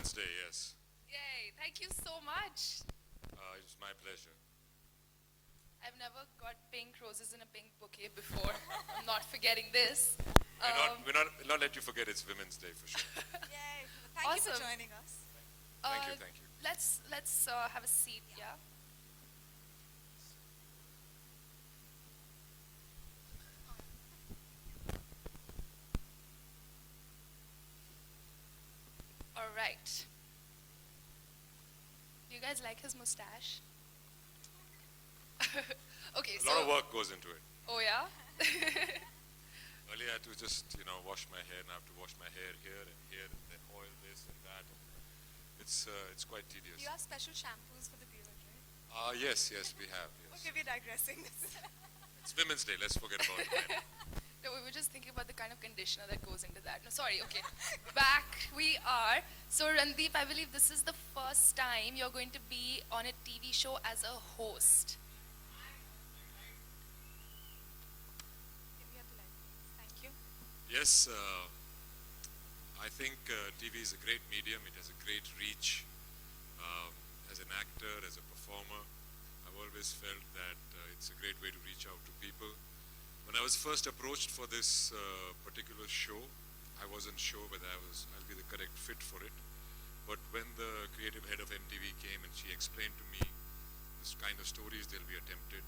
Women's Day, yes. Yay, thank you so much. It's my pleasure. I've never got pink roses in a pink bouquet before. I'm not forgetting this. We'll not let you forget it's Women's Day for sure. Yay. Thank you for Awesome. joining us. Thank you. Let's have a seat, yeah? All right. Do you guys like his mustache? Okay, A lot of work goes into it. Oh yeah? Earlier I had to just, wash my hair, and I have to wash my hair here and then oil this and that. It's quite tedious. You have special shampoos for the beard, right? Yes, we have, yes. Okay, we're digressing. It's Women's Day, let's forget about it. No, we were just thinking about the kind of conditioner that goes into that. No, sorry, okay. Back we are. So Randeep, I believe this is the first time you're going to be on a TV show as a host. Thank you. Yes, I think TV is a great medium. It has a great reach. As an actor, as a performer, I've always felt that it's a great way to reach out to people. When I was first approached for this particular show, I wasn't sure whether I'll be the correct fit for it. But when the creative head of MTV came and she explained to me this kind of stories they'll be attempted,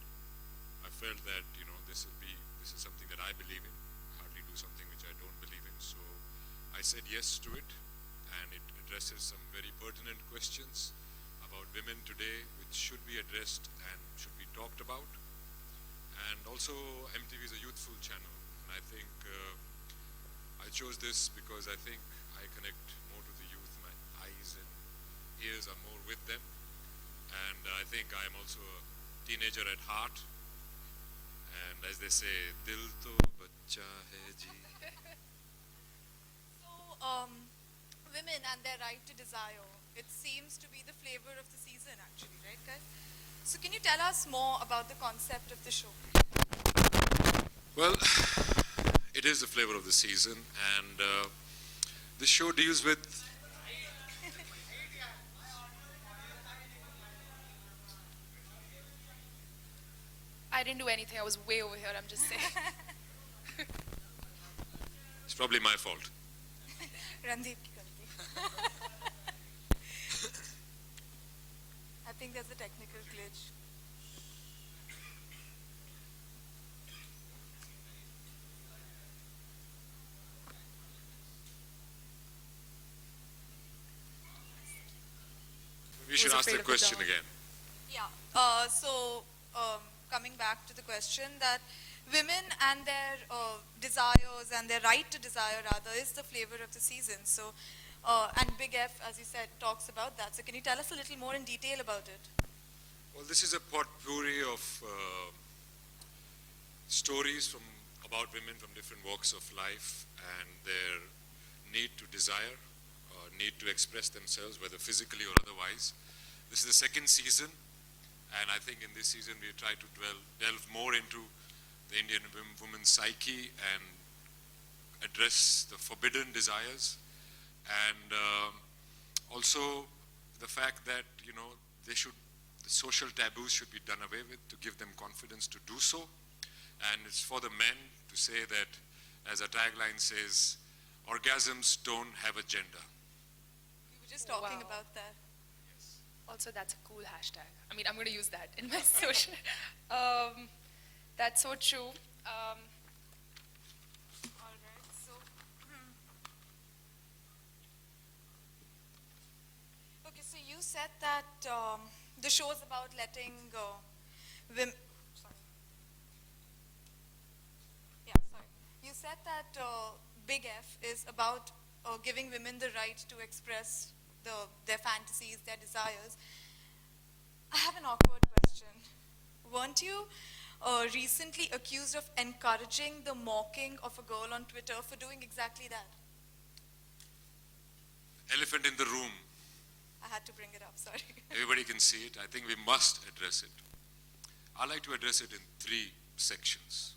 I felt that this is something that I believe in. I hardly do something which I don't believe in. So I said yes to it, and it addresses some very pertinent questions about women today, which should be addressed and should be talked about. And also MTV is a youthful channel, and I think I chose this because I think I connect more to the youth. My eyes and ears are more with them, and I think I am also a teenager at heart, and as they say, dil to bacha hai ji. So, women and their right to desire, it seems to be the flavor of the season actually, right guys? So can you tell us more about the concept of the show? Well, it is the flavor of the season, and this show deals with I didn't do anything. I was way over here. I'm just saying. it's probably my fault. Randeep ki galti. I think there's a technical glitch. We should ask the question again. Yeah. Coming back to the question that women and their desires and their right to desire rather is the flavor of the season. So, and Big F, as you said, talks about that. So can you tell us a little more in detail about it? Well, this is a potpourri of stories about women from different walks of life and their need to desire, need to express themselves, whether physically or otherwise. This is the second season, and I think in this season we try to delve more into the Indian woman's psyche and address the forbidden desires, and also the fact that the social taboos should be done away with to give them confidence to do so. And it's for the men to say that, as a tagline says, orgasms don't have a gender. We were just talking about that. Yes. Also, that's a cool hashtag. I mean, I'm going to use that in my social. That's so true. All right. So, okay. So you said that the show is about letting women. Sorry. Yeah. Sorry. You said that Big F is about giving women the right to express their fantasies, their desires. I have an awkward question. Weren't you recently accused of encouraging the mocking of a girl on Twitter for doing exactly that? Elephant in the room. I had to bring it up, sorry. Everybody can see it. I think we must address it. I like to address it in 3 sections.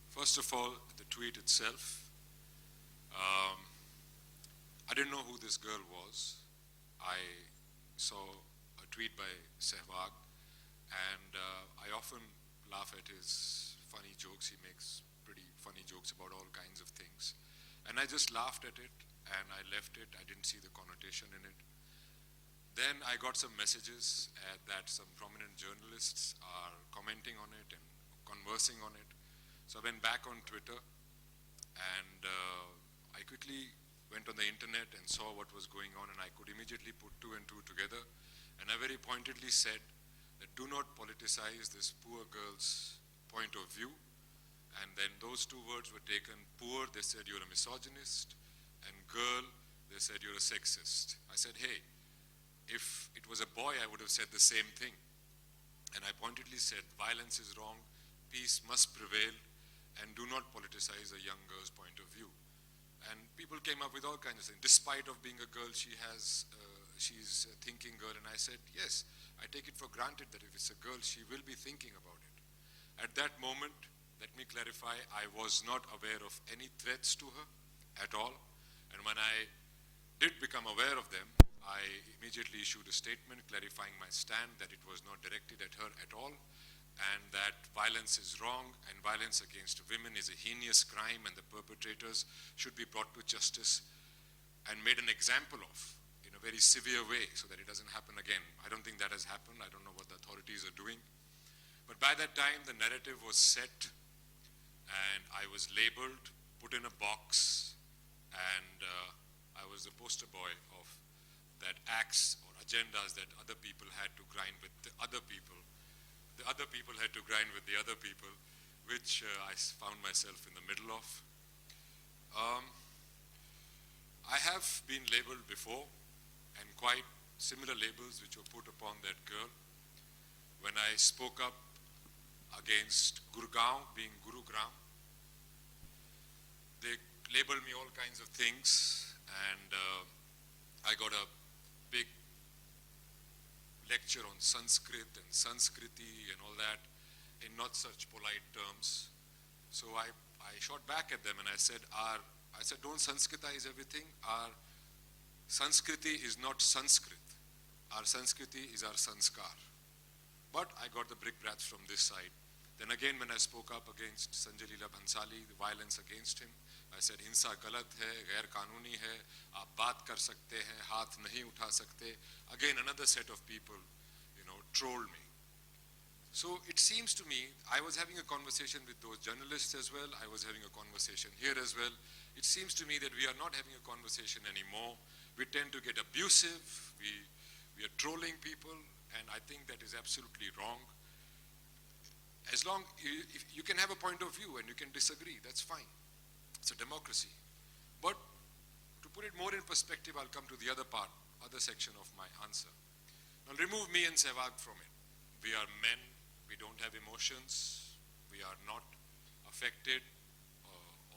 First of all, the tweet itself. I didn't know who this girl was. I saw a tweet by Sehwag, and I often laugh at his funny jokes. He makes pretty funny jokes about all kinds of things. And I just laughed at it, and I left it. I didn't see the connotation in it. Then I got some messages that some prominent journalists are commenting on it and conversing on it. So I went back on Twitter, and I quickly went on the internet and saw what was going on, and I could immediately put two and two together. And I very pointedly said that do not politicize this poor girl's point of view. And then those two words were taken. Poor, they said you're a misogynist, and girl, they said you're a sexist. I said, hey, if it was a boy, I would have said the same thing. And I pointedly said, violence is wrong, peace must prevail, and do not politicize a young girl's point of view. And people came up with all kinds of things. Despite of being a girl, she's a thinking girl. And I said, yes, I take it for granted that if it's a girl, she will be thinking about it. At that moment, let me clarify, I was not aware of any threats to her at all. And when I did become aware of them, I immediately issued a statement clarifying my stand that it was not directed at her at all, and that violence is wrong, and violence against women is a heinous crime, and the perpetrators should be brought to justice and made an example of in a very severe way so that it doesn't happen again. I don't think that has happened. I don't know what the authorities are doing. But by that time, the narrative was set, and I was labeled, put in a box, and I was the poster boy of that acts or agendas that other people had to grind with the other people. The other people had to grind with the other people, which I found myself in the middle of. I have been labeled before, and quite similar labels which were put upon that girl. When I spoke up against Gurgaon being Gurugram, they labeled me all kinds of things, and I got a big lecture on Sanskrit and Sanskriti and all that in not such polite terms. So I shot back at them and I said, don't Sanskritize everything. Our Sanskriti is not Sanskrit. Our Sanskriti is our Sanskar. But I got the brickbats from this side. Then again, when I spoke up against Sanjay Leela Bhansali, the violence against him, I said, हिंसा गलत है, गैर कानूनी है, आप बात कर सकते हैं, हाथ नहीं उठा सकते. Again, another set of people, trolled me. So it seems to me, I was having a conversation with those journalists as well, I was having a conversation here as well. It seems to me that we are not having a conversation anymore. We tend to get abusive, we are trolling people, and I think that is absolutely wrong. As long, if you can have a point of view and you can disagree, that's fine. It's a democracy. But to put it more in perspective, I'll come to the other part, other section of my answer. Now remove me and Sehwag from it. We are men, we don't have emotions, we are not affected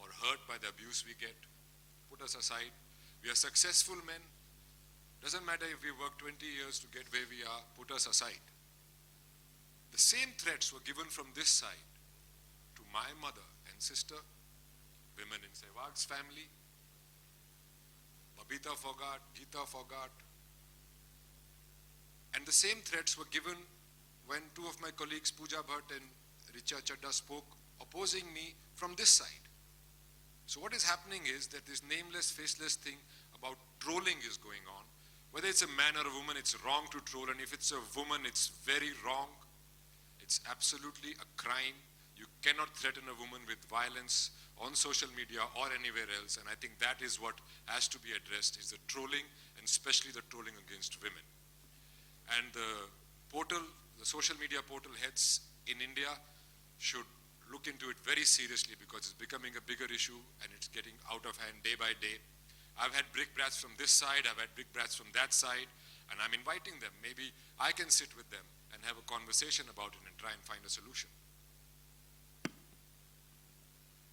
or hurt by the abuse we get. Put us aside. We are successful men. Doesn't matter if we work 20 years to get where we are, put us aside. The same threats were given from this side to my mother and sister, women in Sehwag's family, Babita Fogart, Geeta Fogart. And the same threats were given when two of my colleagues, Pooja Bhatt and Richa Chadda, spoke opposing me from this side. So what is happening is that this nameless, faceless thing about trolling is going on. Whether it's a man or a woman, it's wrong to troll, and if it's a woman, it's very wrong. It's absolutely a crime. You cannot threaten a woman with violence on social media or anywhere else, and I think that is what has to be addressed, is the trolling, and especially the trolling against women. And the portal, the social media portal heads in India should look into it very seriously, because it's becoming a bigger issue and it's getting out of hand day by day. I've had brickbats from this side, I've had brickbats from that side, and I'm inviting them. Maybe I can sit with them and have a conversation about it and try and find a solution.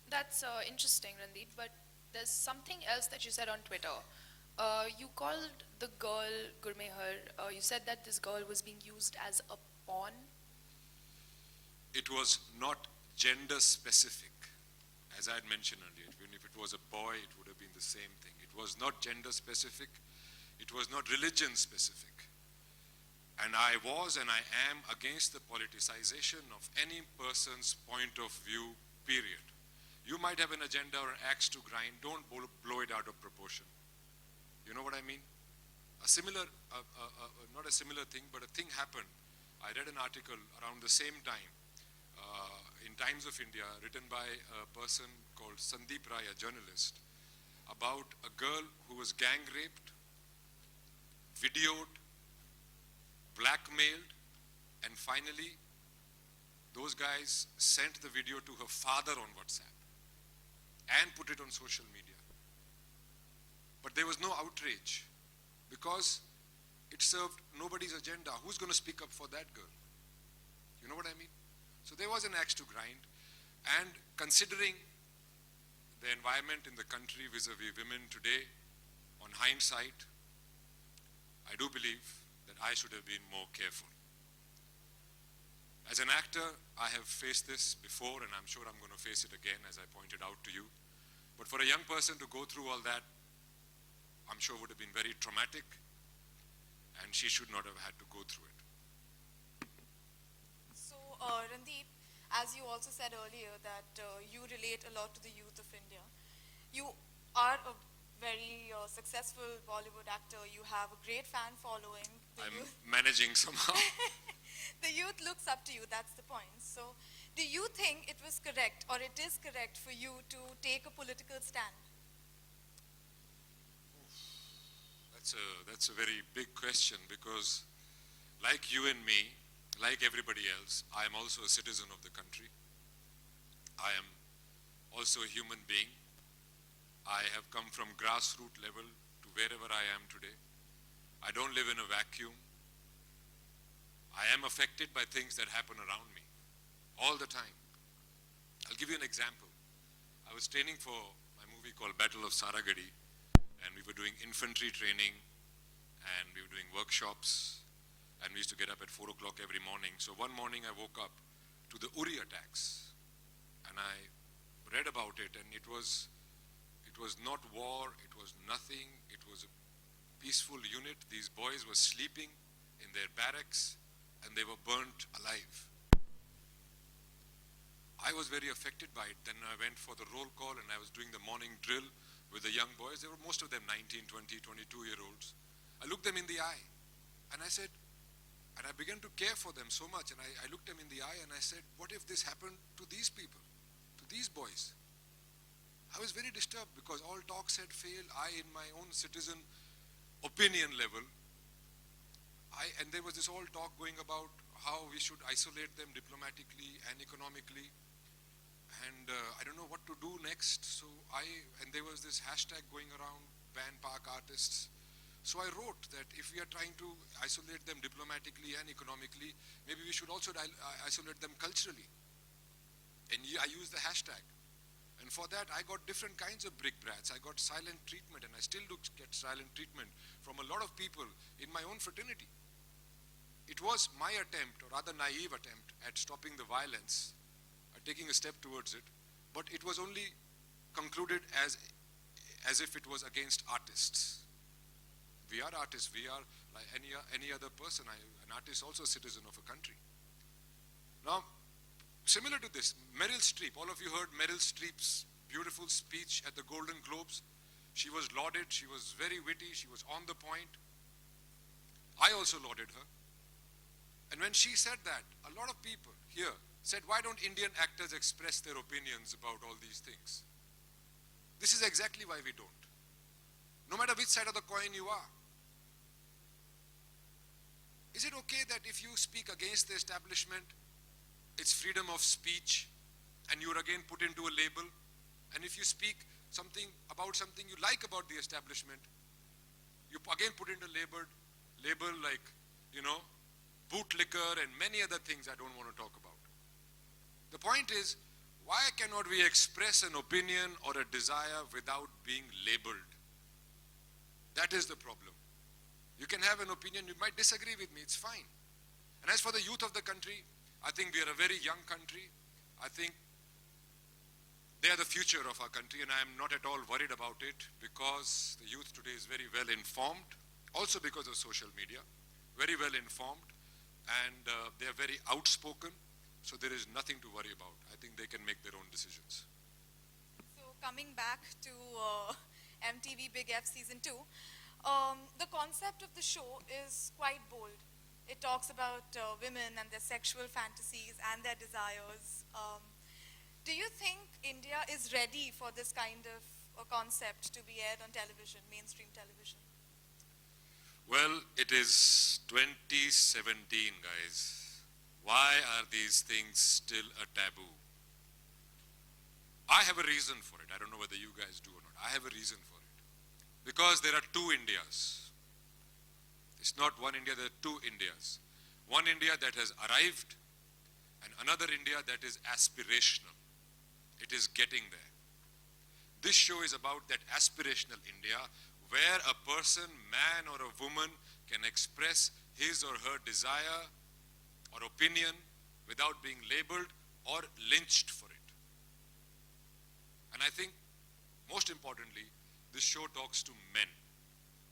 That's interesting, Randeep, but there's something else that you said on Twitter. You called the girl Gurmehar, you said that this girl was being used as a pawn. It was not gender specific, as I had mentioned earlier. Even if it was a boy, it would have been the same thing. It was not gender specific. It was not religion specific. And I was and I am against the politicization of any person's point of view, period. You might have an agenda or an axe to grind, don't blow it out of proportion. You know what I mean? A similar, not a similar thing, but a thing happened. I read an article around the same time in Times of India, written by a person called Sandeep Rai, a journalist, about a girl who was gang raped, videoed, blackmailed, and finally those guys sent the video to her father on WhatsApp and put it on social media. But there was no outrage because it served nobody's agenda. Who's going to speak up for that girl? You know what I mean? So there was an axe to grind, and considering the environment in the country vis-a-vis women today, on hindsight, I do believe that I should have been more careful. As an actor, I have faced this before, and I'm sure I'm going to face it again, as I pointed out to you. But for a young person to go through all that, I'm sure would have been very traumatic, and she should not have had to go through it. So, Randeep, as you also said earlier that you relate a lot to the youth of India. You are a very successful Bollywood actor. You have a great fan following. I'm managing somehow. The youth looks up to you, that's the point. So, do you think it was correct or it is correct for you to take a political stand? That's a very big question, because like you and me, like everybody else, I am also a citizen of the country. I am also a human being. I have come from grassroots level to wherever I am today. I don't live in a vacuum. I am affected by things that happen around me all the time. I'll give you an example. I was training for my movie called Battle of Saragadi, and we were doing infantry training, and we were doing workshops, and we used to get up at 4 o'clock every morning. So one morning I woke up to the Uri attacks, and I read about it, and it was not war, it was nothing, it was a peaceful unit. These boys were sleeping in their barracks, and they were burnt alive. I was very affected by it. Then I went for the roll call, and I was doing the morning drill with the young boys. They were most of them 19, 20, 22-year-olds. I looked them in the eye, and I said, and I began to care for them so much, and I looked them in the eye and I said, what if this happened to these people, to these boys? I was very disturbed because all talks had failed. I, in my own citizen opinion level, and there was this all talk going about how we should isolate them diplomatically and economically, and I don't know what to do next. So and there was this hashtag going around, ban Pak artists. So I wrote that if we are trying to isolate them diplomatically and economically, maybe we should also isolate them culturally. And I used the hashtag. And for that, I got different kinds of brickbats. I got silent treatment, and I still do get silent treatment from a lot of people in my own fraternity. It was my attempt, or rather naive attempt, at stopping the violence, taking a step towards it, but it was only concluded as if it was against artists. We are artists. We are like any other person. An artist, also a citizen of a country. Now, similar to this, Meryl Streep. All of you heard Meryl Streep's beautiful speech at the Golden Globes. She was lauded. She was very witty. She was on the point. I also lauded her. And when she said that, a lot of people here said, why don't Indian actors express their opinions about all these things? This is exactly why we don't. No matter which side of the coin you are. Is it okay that if you speak against the establishment, it's freedom of speech, and you're again put into a label? And if you speak about something you like about the establishment, you again put into label like, bootlicker and many other things I don't want to talk about. The point is, why cannot we express an opinion or a desire without being labeled? That is the problem. You can have an opinion, you might disagree with me, it's fine. And as for the youth of the country, I think we are a very young country. I think They are the future of our country, and I am not at all worried about it because the youth today is very well informed, also because of social media, very well informed, and they are very outspoken, so there is nothing to worry about. I think they can make their own decisions. So coming back to MTV Big F Season 2, the concept of the show is quite bold. It talks about women and their sexual fantasies and their desires. Do you think India is ready for this kind of a concept to be aired on television, mainstream television? Well, it is 2017, guys. Why are these things still a taboo? I have a reason for it. I don't know whether you guys do or not. I have a reason for it. Because there are two Indias. It's not one India, there are two Indias. One India that has arrived and another India that is aspirational. It is getting there. This show is about that aspirational India where a person, man or a woman, can express his or her desire or opinion without being labeled or lynched for it. And I think, most importantly, this show talks to men.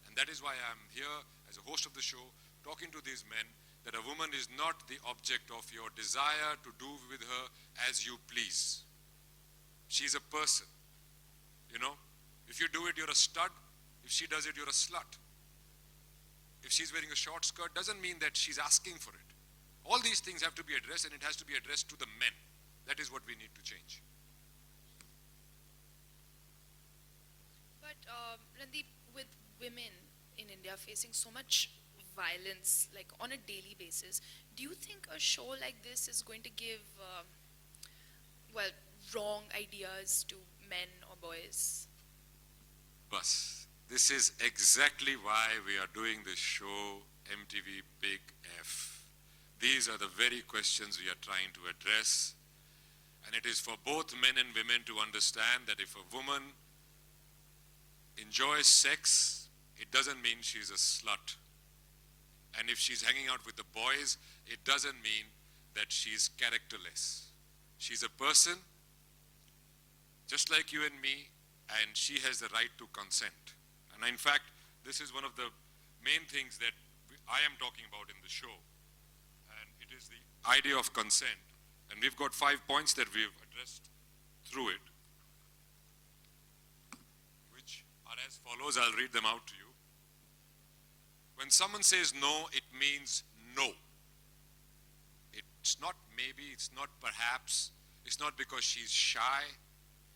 And that is why I am here as a host of the show, talking to these men, that a woman is not the object of your desire to do with her as you please. She's a person, you know. If you do it, you're a stud. If she does it, you're a slut. If she's wearing a short skirt, doesn't mean that she's asking for it. All these things have to be addressed, and it has to be addressed to the men. That is what we need to change. But Randeep, with women in India facing so much violence, like on a daily basis, do you think a show like this is going to give, well, wrong ideas to men or boys? Bus. This is exactly why we are doing this show, MTV Big F. These are the very questions we are trying to address. And it is for both men and women to understand that if a woman enjoys sex, it doesn't mean she's a slut. And if she's hanging out with the boys, it doesn't mean that she's characterless. She's a person, just like you and me, and she has the right to consent. And in fact, this is one of the main things that I am talking about in the show. And it is the idea of consent. And we've got 5 points that we've addressed through it, which are as follows. I'll read them out to you. When someone says no, it means no. It's not maybe, it's not perhaps, it's not because she's shy,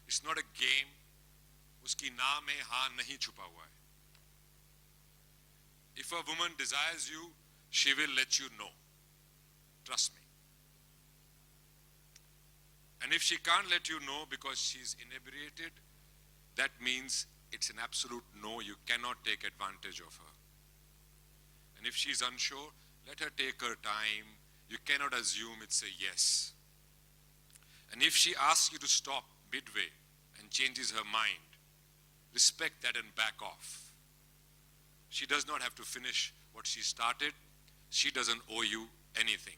it's not a game. Uski na mein haan nahi chupa hua hai. If a woman desires you, she will let you know. Trust me. And if she can't let you know because she's inebriated, that means it's an absolute no. You cannot take advantage of her. And if she's unsure, let her take her time. You cannot assume it's a yes. And if she asks you to stop midway and changes her mind, respect that and back off. She does not have to finish what she started. She doesn't owe you anything.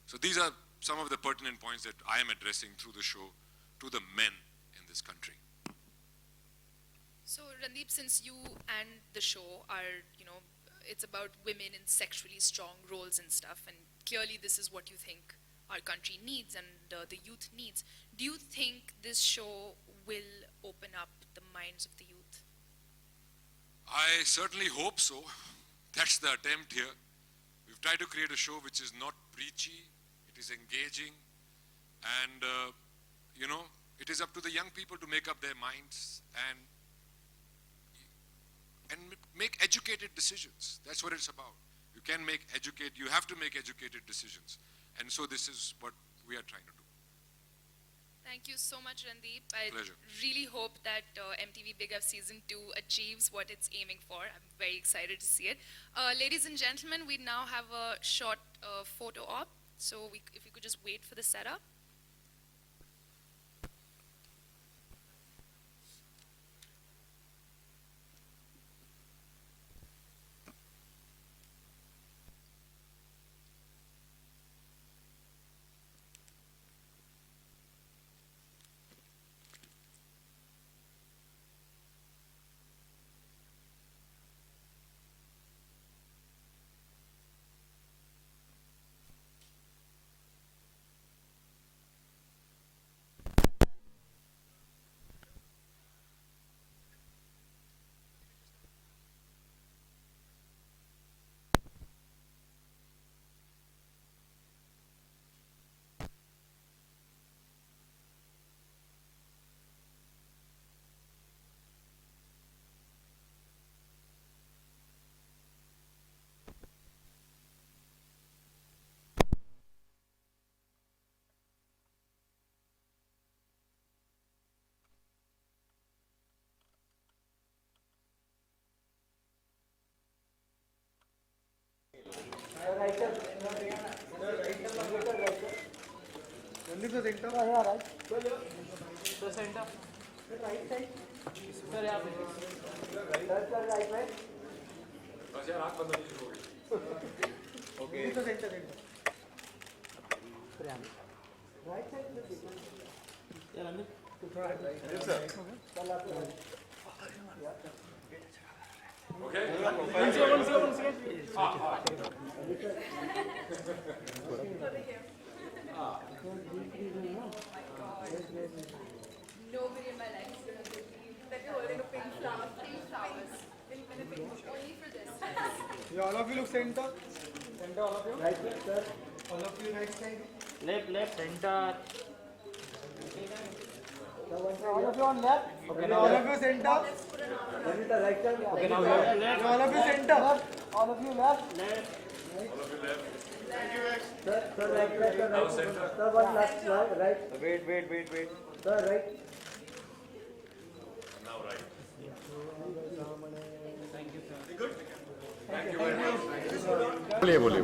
So these are some of the pertinent points that I am addressing through the show to the men in this country. So Randeep, since you and the show are, it's about women in sexually strong roles and stuff, and clearly this is what you think our country needs and the youth needs. Do you think this show will open up the minds of the youth? I certainly hope so. That's the attempt here. We've tried to create a show which is not preachy, it is engaging, and it is up to the young people to make up their minds and make educated decisions. That's what it's about. You have to make educated decisions. And so this is what we are trying to do. Thank you so much, Randeep. I Pleasure. really hope that MTV Big F Season 2 achieves what it's aiming for. I'm very excited to see it. Ladies and gentlemen, we now have a short photo op. So if we could just wait for the setup. Randeep sir, center. Sir, center. Right side. Sir, यहाँ पे. Sir, right side. बस यार आँख बंद नहीं शुरू होगी. Okay. Randeep sir, center. Right side. Yeah, Randeep. Randeep sir. Okay? One second. Nobody in my life is going to do that. You're holding a pink flower. Pink flowers. Only for this. Yeah, all of you look center. Center, all of you. Right side, sir. All of you right side. Left, center. All of you on left. Okay, now all of you center. Right side. Okay, now left. Now all of you center. All of you left. Left. Sir, right, sir, right. Sir, one last right. Wait. Sir, right. Now right. बोलिए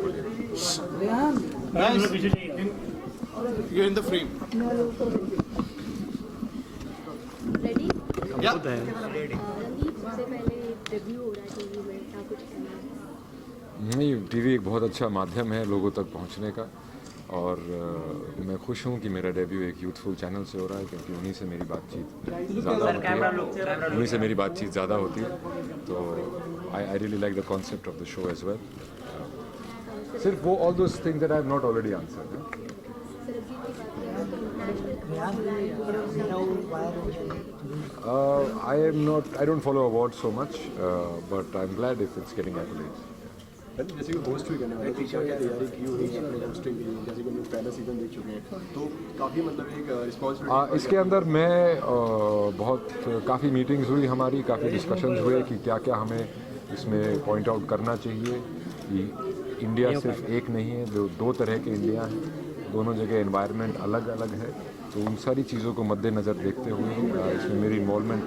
You're in the frame. Ready Yeah. Randeep सबसे पहले debut हो रहा है TV में क्या कुछ कहना है नहीं, टीवी एक बहुत अच्छा माध्यम है लोगों तक पहुंचने का और मैं खुश हूं कि मेरा डेब्यू एक यूथफुल चैनल से हो रहा है क्योंकि उन्हीं से मेरी बातचीत ज़्यादा होती है, उन्हीं से मेरी बातचीत ज़्यादा होती है. तो I really like the concept of the show as well. सिर्फ वो all those things that I have not already answered. I don't follow awards so much, but I'm glad if it's getting accolades. जैसे कि host हुई करने वाले थे, क्या क्या तैयारी की हुई है अपने होस्टिंग की, जैसे कि हम लोग पहला सीजन देख चुके हैं, तो काफ़ी मतलब एक रिस्पॉन्सिबिलिटी. इसके अंदर मैं काफ़ी मीटिंग्स हुई हमारी, काफ़ी डिस्कशंस हुए कि क्या क्या हमें इसमें पॉइंट आउट करना चाहिए कि इंडिया सिर्फ एक नहीं है, दो तरह के इंडिया हैं, दोनों जगह एनवायरनमेंट अलग अलग है. तो उन सारी चीज़ों को मद्देनज़र देखते हुए इसमें मेरी इन्वॉल्वमेंट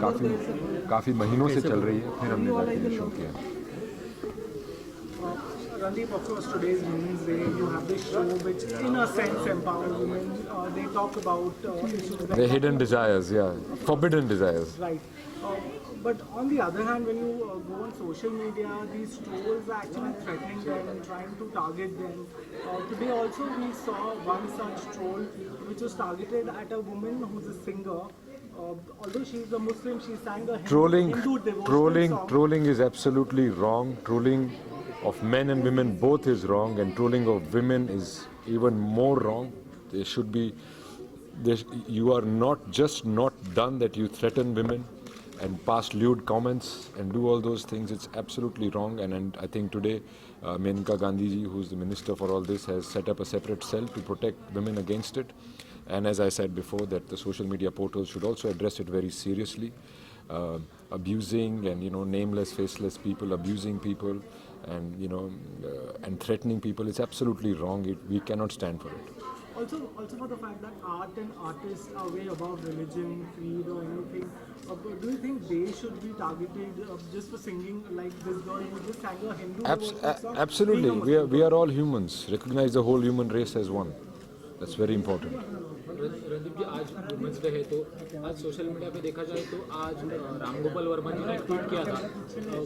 काफ़ी महीनों से चल रही है. फिर हमने जाके ये शो किया. Randeep, of course, today's Women's Day, you have this show which, in a sense, empowers women. They talk about issues that... The hidden desires, yeah. Forbidden desires. Right. But on the other hand, when you go on social media, these trolls are actually threatening them and trying to target them. Today also we saw one such troll which was targeted at a woman who's a singer. Although she's a Muslim, she sang a Hindu devotional song. Trolling is absolutely wrong. Trolling of men and women both is wrong, and trolling of women is even more wrong. There should be, you are not done that you threaten women and pass lewd comments and do all those things. It's absolutely wrong, and I think today Menka Gandhi ji, who's the minister for all this, has set up a separate cell to protect women against it. And as I said before, that the social media portals should also address it very seriously. Abusing and nameless, faceless people abusing people and and threatening people, it's absolutely wrong. We cannot stand for it. Also for the fact that art and artists are way above religion, creed or anything. Do you think they should be targeted just for singing like this girl who just sang a Hindu devotional song? Absolutely. We are all humans. Recognize the whole human race as one. That's very important. Randeep जी, आज women's day है तो आज social media पे देखा जाए तो आज रामगोपाल वर्मा जी ने ट्वीट किया था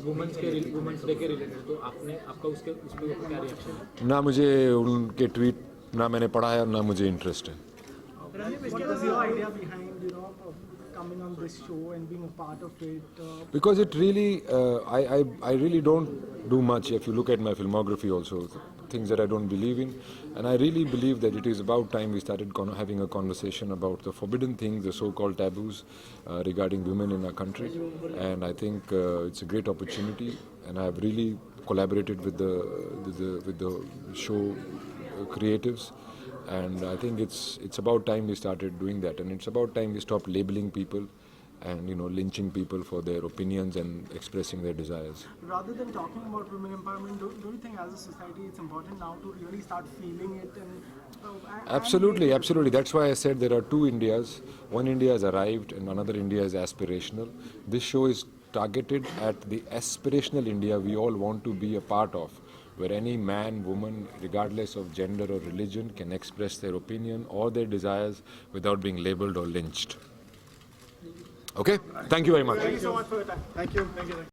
वुमेंस डे के रिलेटेड. तो आपका उसमें क्या रिएक्शन है? ना मुझे उनके ट्वीट ना मैंने पढ़ा है और ना मुझे इंटरेस्ट है. What was your idea behind coming on this show and being a part of it? Because it really, I really don't do much. If you look at my filmography also, things that I don't believe in. And I really believe that it is about time we started having a conversation about the forbidden things, the so-called taboos regarding women in our country. And I think it's a great opportunity. And I have really collaborated with the show creatives. And I think it's about time we started doing that. And it's about time we stopped labeling people and lynching people for their opinions and expressing their desires. Rather than talking about women empowerment, do you think as a society it's important now to really start feeling it? Absolutely. That's why I said there are two Indias. One India has arrived and another India is aspirational. This show is targeted at the aspirational India we all want to be a part of, where any man, woman, regardless of gender or religion, can express their opinion or their desires without being labeled or lynched. Okay? Thank you very much. Thank you so much for your time. Thank you.